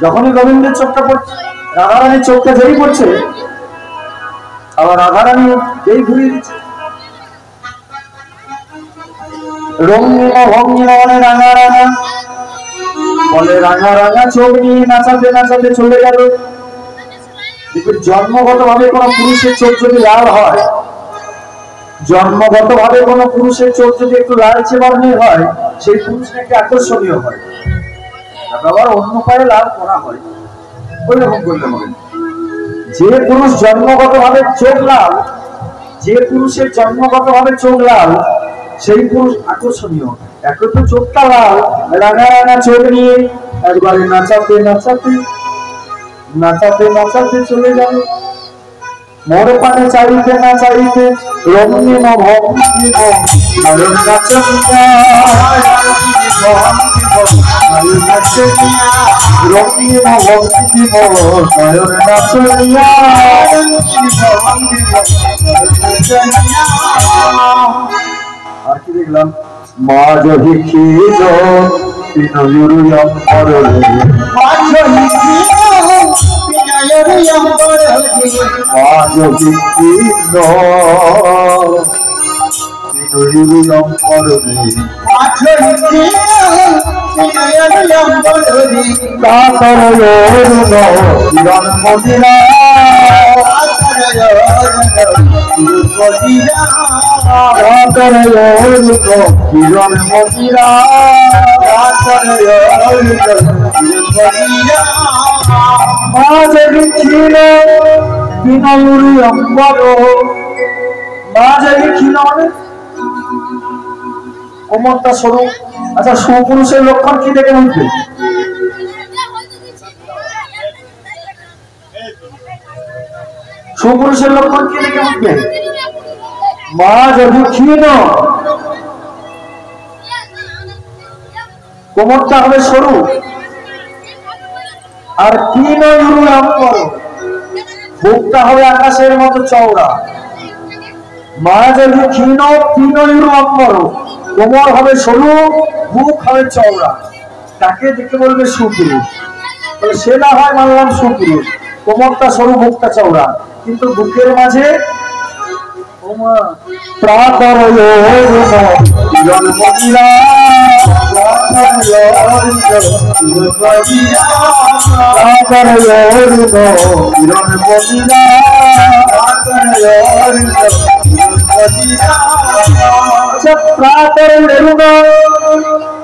যখনই গোবিন্দের চোখটা পড়ছে, রাধারানীর চোখটা যেই পড়ছে আবার রাধারানী যেই ঘুরিয়ে দিচ্ছে, রঙিন ভঙ্গিন বলে রাঙা রাঙা, বলে রাঙা রাঙা চোখ নিয়ে নাচাতে নাচাতে চলে গেল। জন্মগত ভাবে কোন পুরুষের চোখ যদি লাল হয়, জন্মগত ভাবে কোন পুরুষের চোখ যদি একটু লালচে বর্ণের হয়, সেই পুরুষ নাকি আকর্ষণীয় হয়। আবার অন্য পায়ে লাল করা হয়, ওইরকম করলে হবে। যে পুরুষ জন্মগত ভাবে চোখ লাল, যে পুরুষের জন্মগত ভাবে চোখ লাল সেই পুরুষ আকর্ষণীয়। এখন তো চোখটা লাল, রাঙা রাঙা চোখ নিয়ে একবারে নাচাতে নাচাতে নাচাতে নাচাতে চলে গেল। মোর পানে চাইতে না চাইতে রঙিন ভঙ্গিম নয়ন নাচনিয়া রঙিন ভঙ্গিম নয়ন নাচনিয়া। আর কি দেখলাম? মা যদি খিল কিরণ মদিরা মাঝে ছিল বিনয়ুরি অম্বর। মাঝে ছিল মানে কোমরটা সরু। আচ্ছা সুপুরুষের লক্ষণ কি দেখে বুঝবে? সুপুরুষের লক্ষণ কি দেখে বুঝবে? মা যদি ক্ষীণ, কোমরটা হবে সরু, আর ক্ষীণ বুকটা হবে আকাশের মতো চওড়া। মা যদি ক্ষীণ ক্ষীণ অম্বর, কোমর হবে সরু, বুক হবে চওড়া, তাকে দেখে বলবে সুপুরুষ। বলে সে না হয় মানলাম সুপুরুষ, কোমরটা সরু বুকটা চওড়া, কিন্তু বুকের মাঝে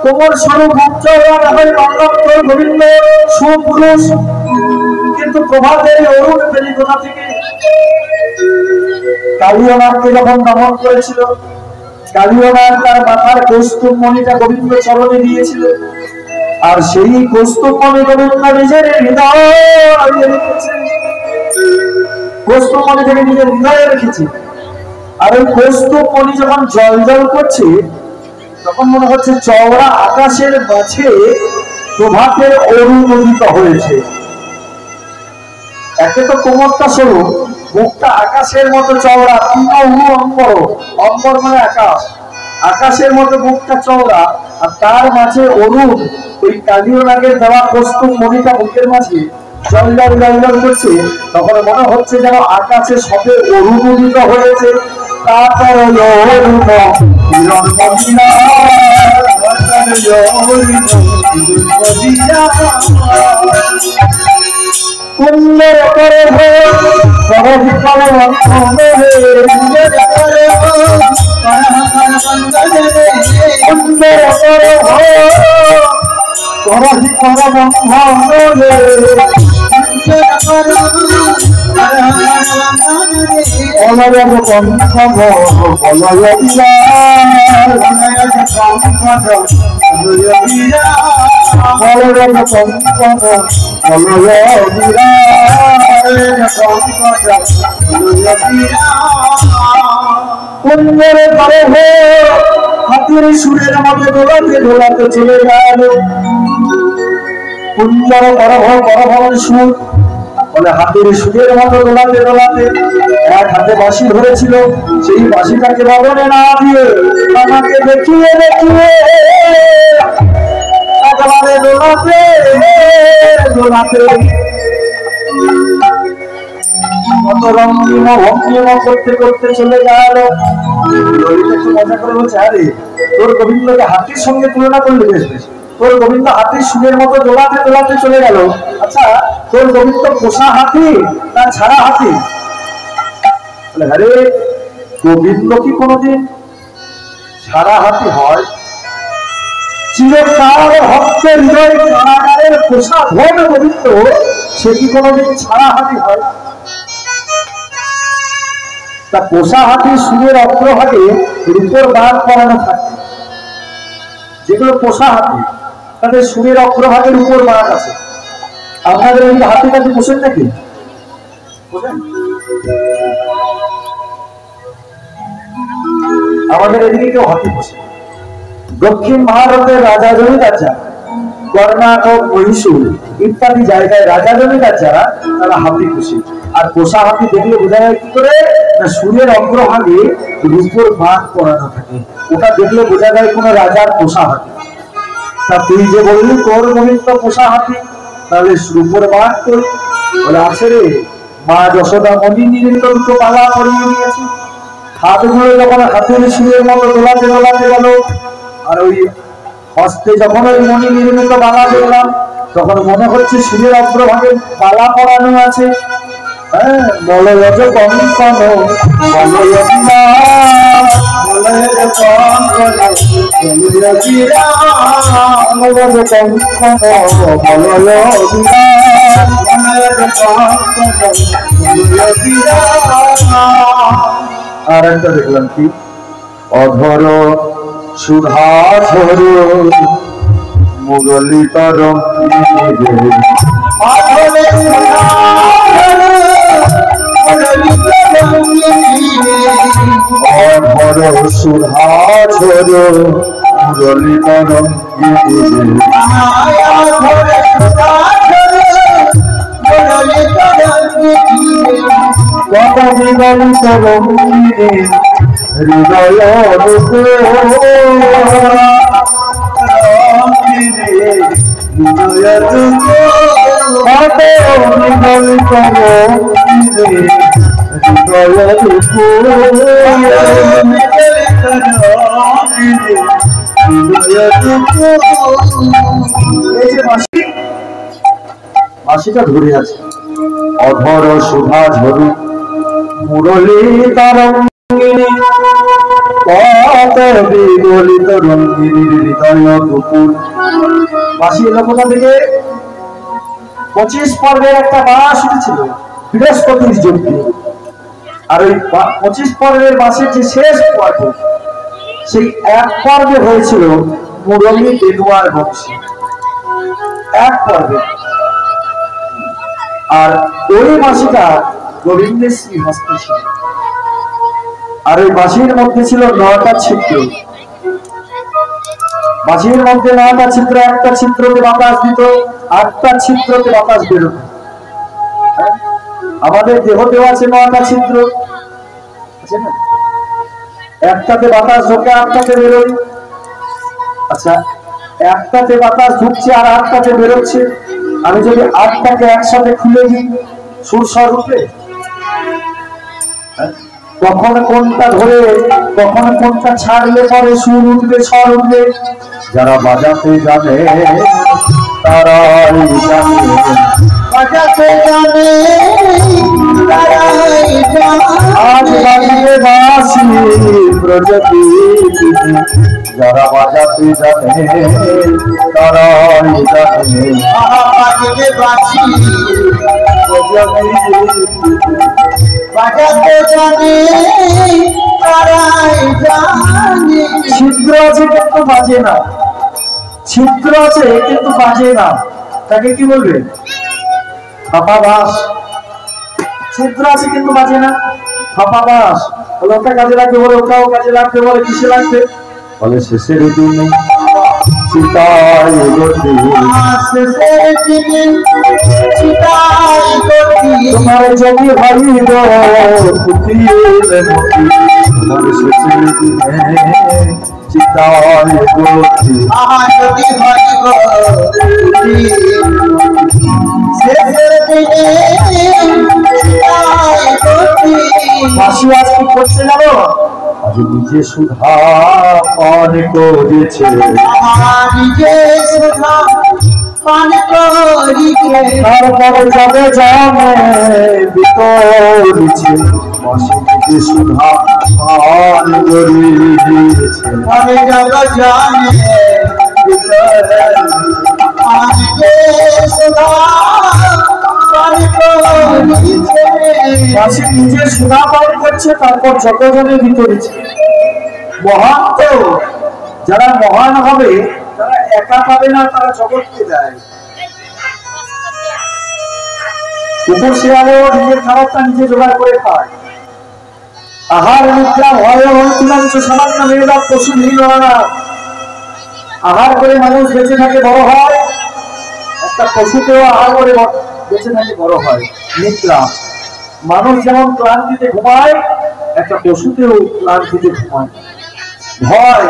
কোমর স্বরূপ গোবিন্দ সুপুরুষ, কিন্তু প্রভাতের অরুণ পেলি কোথা থেকে? কালিয়নাথকে যখন দমন করেছিল, কালিয়নাথ তার মাথার কৌস্তুভ মণিটা গোবিন্দ চরণে দিয়েছিল, আর সেই কৌস্তুভ মণি গোবিন্দ নিজের হৃদয়ে রেখেছে, কৌস্তুভ মণি থেকে নিজের হৃদয়ে রেখেছে। আর ওই কৌস্তুভ মণি যখন জল জল করছে, তখন মনে হচ্ছে চওড়া আকাশের মাঝে প্রভাতের অরুণ উদিত হয়েছে। একে তো কোমরটা সরু, মুখটা আকাশের মতো চওড়া, অম্বর, অম্বর মানে আকাশ, আকাশের মতো মুখটা চওড়া, আর তার মাঝে অরুণ, ওই কালিয়নাগের দেওয়া কৌস্তুভ মণিটা মুখের মাঝে জল জল জল জল করছে। তখন মনে হচ্ছে যেন আকাশে সবে অরুণ উদিত হয়েছে। তারপর কুন্দর করে হাতির সুরের মধ্যে দোলাতে দোলাতে চলে গেল। কুঞ্জর করভ সুর বলে হাতির সুরের মতো দোলাতে দোলাতে, এক হাতে বাঁশি ধরেছিল, সেই বাঁশিটাকে বাদনে না দিয়ে আমাকে দেখিয়ে দেখিয়ে একেবারে দোলাতে দোলাতে কত রঙ্গিম ভঙ্গিম করতে করতে চলে গেল। একটু মজা করে বলছে, আরে তোর গোবিন্দকে হাতির সঙ্গে তুলনা করলে বেশ বেশ, তোর গোবিন্দ হাতির সুরের মতো দোলাতে দোলাতে চলে গেল। আচ্ছা, তোর গোবিন্দ পোষা হাতি না ছাড়া হাতি? আরে গোবিন্দ কি কোনদিন ছাড়া হাতি হয়? চিরকাল ভক্তের হৃদয় কারাগারের পোষা ধন গোবিন্দ, সে কি কোনদিন ছাড়া হাতি হয়? তা পোষা হাতি সুরের অগ্রভাগে রূপোর বাঘ পরানো থাকে। যেগুলো পোষা হাতি তাদের সুরের অগ্রভাগের উপর বাঘ আছে। আপনাদের এই হাতি কাছে পোষেন নাকি? আমাদের এদিকে কেউ হাতি পোষে। দক্ষিণ ভারতের রাজা জমিদার যারা, কর্ণাটক, মহীশূর ইত্যাদি জায়গায় রাজা জমিদার যারা, তারা হাতি পোষে। আর পোষা হাতি দেখলে বোঝা যায় কি করে? না, সুরের অগ্রভাগে রূপোর বাঘ পরানো থাকে, ওটা দেখলে বোঝা যায় কোন রাজার পোষা হাতি। তা তুই যে বললি তোর গোবিন্দ পোষা হাতি, তাহলে রূপোর বাঘ তোর বলে আছে রে। মা যশোদা মণি নির্মিত দুটো পালা পরিয়ে নিয়েছে। হাতগুলো যখন হাতের সুরের মতো দোলাতে দোলাতে গেল, আর ওই হস্তে যখন ওই মণি নির্মিত বালা দেখলাম, তখন মনে হচ্ছে সুরের অগ্রভাগে বালা পরানো আছে। হ্যাঁ, মলয় কঙ্কন মলয় আর একটা দেখলাম কি, অধর সুধা ঝর মুরলী তরম অধর সুধা ঝর মুরলী তরম কত বিগলিত রঙ্গিনে হৃদয় বাঁশিটা ধরে আছে অধর শোভা ঝরু মুরলী তরঙ্গিনী কত বিগলিত রঙ্গিনীর হৃদয় দুপুর। বাঁশি এলো কোথা থেকে? 25 পর্বের একটা বাঁশ উঠেছিল বৃহস্পতির যজ্ঞে, আর ওই 25 পর্বের বাঁশের যে শেষ পর্ব সেই এক পর্বে হয়েছিল মুরলী বেদুয়ার বংশী, এক পর্বে। আর ওই বাঁশিটা গোবিন্দের শ্রীহস্তে ছিল, আর ওই বাঁশির মধ্যে ছিল 9টা ছিদ্র। বাঁশির মধ্যে 9টা ছিদ্র, একটা ছিদ্রতে বাতাস দিত, 8টা ছিদ্রতে বাতাস বেরোত। আমাদের দেহতেও আছে 9টা ছিদ্র, আছে না? একটাতে বাতাস ঢোকে, 8টাতে বেরোয়। আচ্ছা, একটাতে বাতাস ঢুকছে আর 8টাতে বেরোচ্ছে, আমি যদি 8টাকে একসাথে খুলে দিই সুর স্বর উঠবে? কখন কোনটা ধরে কখন কোনটা ছাড়লে পরে সুর উঠবে, স্বর উঠবে? যারা বাজাতে জানে তারাই জানে, বাজাতে জানে তারাই জানে। আজ বাজিয়ে বাঁশি প্রজাতি, যারা বাজাতে জানে তারাই জানে। বাজিয়ে বাঁশি প্রজাতি, বাজাতে জানে তারাই জানে। ছিদ্র আছে কিন্তু বাজে না, ছিদ্র আছে কিন্তু বাজে না, তাকে কি বলবে? ফাঁপা বাঁশ। ছিদ্র আছে কিন্তু বাজে না, ফাঁপা বাঁশ। ওটা কাজে লাগবে বলে ওটাও কাজে লাগবে বলে, কিসে লাগবে বলে? শেষের দিনে চিতাই গতি, শেষের দিনে চিতাই গতি, তোমার জমি ভাবিব পুতিলে মতি, তোমার শেষের দিনে চিতাই গতি, যদি ভাবিব শেষের দিনে চিতাই গতি। বাঁশি আজ কি করছে জানো? আজ নিজে সুধা পান করেছে, নিজে সুধা পান করিছে, তারপরে যাবে জানে বিতরিছে। বাঁশি নিজে সুধা পান করিছে, পরে যাবে জানে নিজে সুধা পান করিছে। বাঁশি নিজে সুধা পান করছে, তারপর যতজনে বিতরিছে। মহান তো যারা মহান হবে তারা একা পাবে না, তারা জগৎকে দেয়। কুকুর শিয়ালেও নিজের খাবারটা নিজে জোগাড় করে খায়। আহার নিদ্রা ভয় অন্তিমাংশ সামান্য মেয়েরা পশু ভিন্ন না। আহার করে মানুষ বেঁচে থাকে, বড় হয়। একটা পশুকেও আহার করে বেঁচে থাকে, বড় হয়। নিদ্রা, মানুষ যেমন ক্লান্তিতে ঘুমায়, একটা পশুতেও ক্লান্তিতে ঘুমায়। ভয়,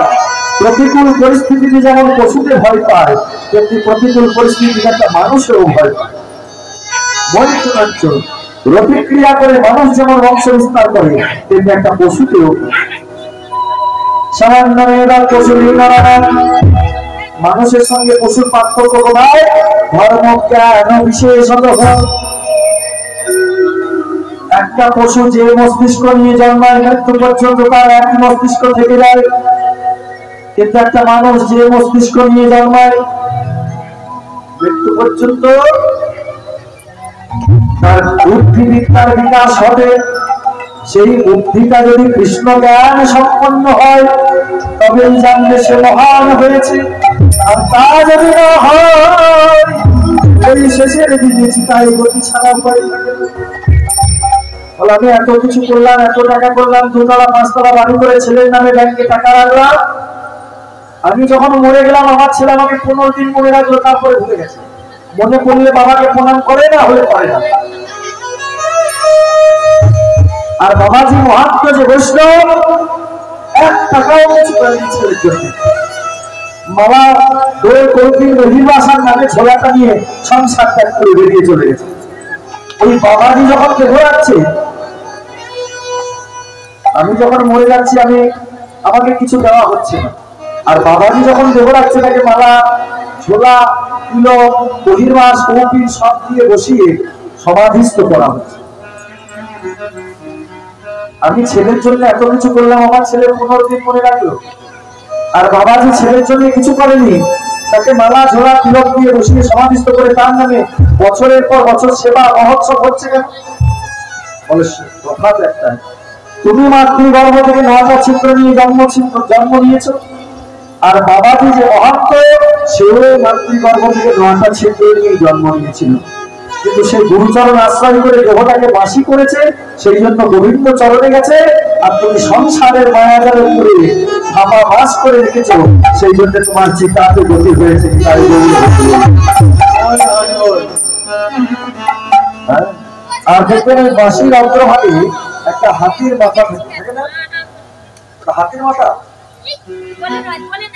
প্রতিকূল পরিস্থিতিতে যেমন পশুতে ভয় পায়, তেমনি প্রতিকূল পরিস্থিতিতে একটা মানুষেও ভয় পায়। প্রতিক্রিয়া করে মানুষ যেমন বংশ বিস্তার করে, তেমনি একটা পশুতেও। সামান্য মেয়েরা পশু মানুষের সঙ্গে পশুর পার্থক্য কোথায়? ধর্ম জ্ঞান বিশেষত। একটা পশু যে মস্তিষ্ক নিয়ে জন্মায়, মৃত্যু পর্যন্ত তার একই মস্তিষ্ক থেকে যায়। কিন্তু একটা মানুষ যে মস্তিষ্ক নিয়ে জন্মায়, মৃত্যু পর্যন্ত তার বুদ্ধিবিদ্যার বিকাশ হবে। সেই বুদ্ধিটা যদি কৃষ্ণ জ্ঞান সম্পন্ন হয়, তবে জানলে সে মহান হয়েছে। আর তা যদি না হয়, ওই শেষের দিনে চিতাই গতি ছাড়া উপায় থাকে না। আমি এত কিছু করলাম, এত টাকা করলাম, 2তলা 5তলা বাড়ি করে ছেলের নামে ব্যাংকে টাকা রাখলাম, আমি যখন মরে গেলাম আমার ছেলে আমাকে 15 দিন মনে রাখলো, তারপরে ভুলে গেছে। মনে পড়লে বাবাকে প্রণাম করে না, হলে করে না। আর বাবাজি মহাত্ম যে বৈষ্ণব, 1 টাকাও কিছু করেনি ছেলের জন্য। মামা দোল কৌতিক রহিবাসার নামে ছোলাটা নিয়ে সংসার ত্যাগ করে বেরিয়ে চলে গেছে। ওই বাবাজি যখন দেহ রাখছে, আমি যখন মরে যাচ্ছি আমাকে কিছু দেওয়া হচ্ছে না, আর বাবাজি যখন দেহ রাখছে তাকে মালা ঝোলা তুলো বহির্বাস কৌপিন সব দিয়ে বসিয়ে সমাধিস্থ করা হচ্ছে। আমি ছেলের জন্য এত কিছু করলাম, আমার ছেলের 15 দিন মনে রাখলো, আর বাবাজি ছেলের জন্য কিছু করেনি, তাকে মালা ঝোলা তিলক দিয়ে বসিয়ে সমাধিস্থ করে তার নামে বছরের পর বছর সেবা মহোৎসব হচ্ছে কেন? অবশ্যই তফাৎ একটাই, তুমি মাতৃগর্ভ থেকে 9টা ছিদ্র নিয়ে জন্ম নিয়েছো, আর বাবাজি যে মহাত্ম সেও মাতৃগর্ভ থেকে 9টা ছিদ্র নিয়ে জন্ম নিয়েছিল, কিন্তু সেই গুরুচরণ আশ্রয় করে দেহটাকে বাসি করেছে, সেই জন্য গোবিন্দ চরণে গেছে, আর তুমি সংসারের মায়াজালে উপরে ছাপা বাস করে রেখেছ, সেই জন্য তোমার চিতাতে গতি হয়েছে। আর দেখবেন ওই বাঁশির অগ্রভাগে একটা হাতির মাথা থাকে না, হাতির মাথা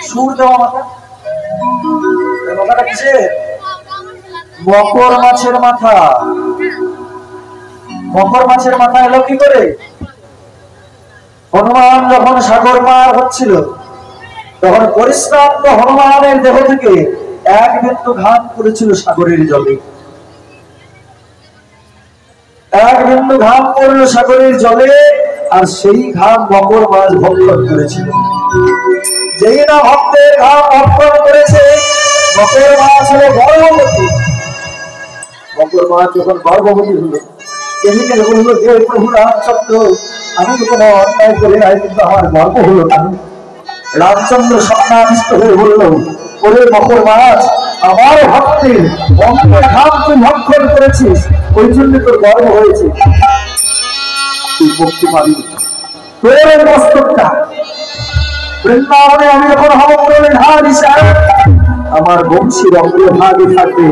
সুর দেওয়া মাথা, মাথাটা কিসে? মকর মাছের মাথা। মকর মাছের মাথা এলো কি করে? হনুমান যখন সাগর পার হচ্ছিল, তখন পরিশ্রান্ত হনুমানের দেহ থেকে এক বিন্দু ঘাম পড়েছিল সাগরের জলে, এক বিন্দু ঘাম পড়ল সাগরের জলে, আর সেই ঘাম মকর মাছ ভক্ষণ করেছিল। যেই না ভক্তের ঘাম ভক্ষণ করেছে, মকর মাছ হলো গর্ভবতী। মকর মাছ যখন গর্ভবতী হলো, কেমিকে বললো যে প্রভু রামচন্দ্র, আমি তো কোনো অন্যায় করে নাই, কিন্তু আমার গর্ব হলো কেন? রামচন্দ্র স্বপ্নাবিষ্ট হয়ে বলল, ওরে মকর মাছ, আমার ভক্তের অঙ্গের ঘাম তুই ভক্ষণ করেছিস, ওই জন্য তোর গর্ব হয়েছে, তুই মুক্তি পাবি। তোর মস্তকটা বৃন্দাবনে আমি যখন হব করলে ধার হিসাব, আমার বংশীর অগ্রভাগে থাকবে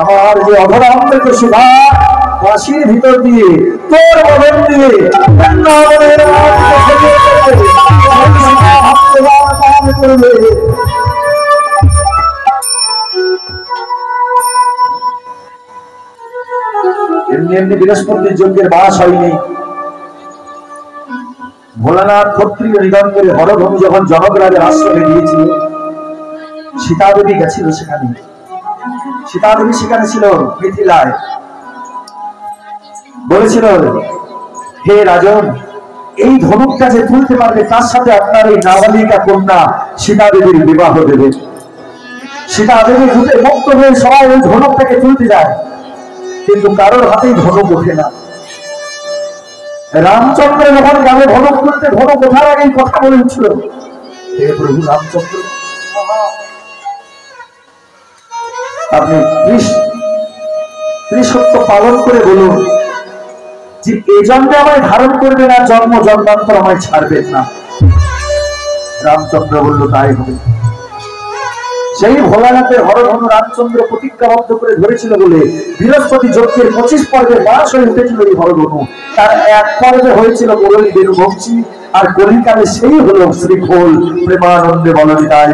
আমার যে অধরামৃত সুধা, বাঁশির ভিতর দিয়ে তোর বদন দিয়ে বৃন্দাবনের করবে। এমনি এমনি বৃহস্পতির যজ্ঞের বাস হয়নি। ভোলানাথ ক্ষত্রিয় নিগন্ধের হরধনু যখন জনকরাজের আশ্রমে দিয়েছিল, সীতাদেবী গেছিল সেখানে। সীতাদেবী সেখানে ছিল মিথিলায়, বলেছিল, হে রাজন, এই ধনুকটা যে তুলতে পারবে তার সাথে আপনার এই নাবালিকা কন্যা সীতাদেবীর বিবাহ দেবে। সীতাদেবী ধুতে মুক্ত হয়ে সবাই ওই ধনুকটাকে তুলতে যায়, কিন্তু কারোর হাতেই ধনুক ওঠে না। রামচন্দ্র যখন গেলে ধনুক তুলতে, ধনুক ওঠার আগেই কথা বলে উঠছিল, হে প্রভু রামচন্দ্র, আপনি ত্রিসত্য পালন করে বলুন যে এ জন্মে আমায় ধারণ করবেন, আর জন্ম জন্মান্তর আমায় ছাড়বেন না। রামচন্দ্র বলল, তাই হবে। সেই ভোলানাথের হরধনু রামচন্দ্র প্রতিজ্ঞাবদ্ধ করে ধরেছিল বলে বৃহস্পতি যজ্ঞের 25 পর্বের বাস হয়ে উঠেছিল এই হরধনু। তার এক পর্বে হয়েছিল মুরলী বেণুবংশী, আর কলিকালে সেই হলো শ্রীখোল। প্রেমানন্দে বলনি তাই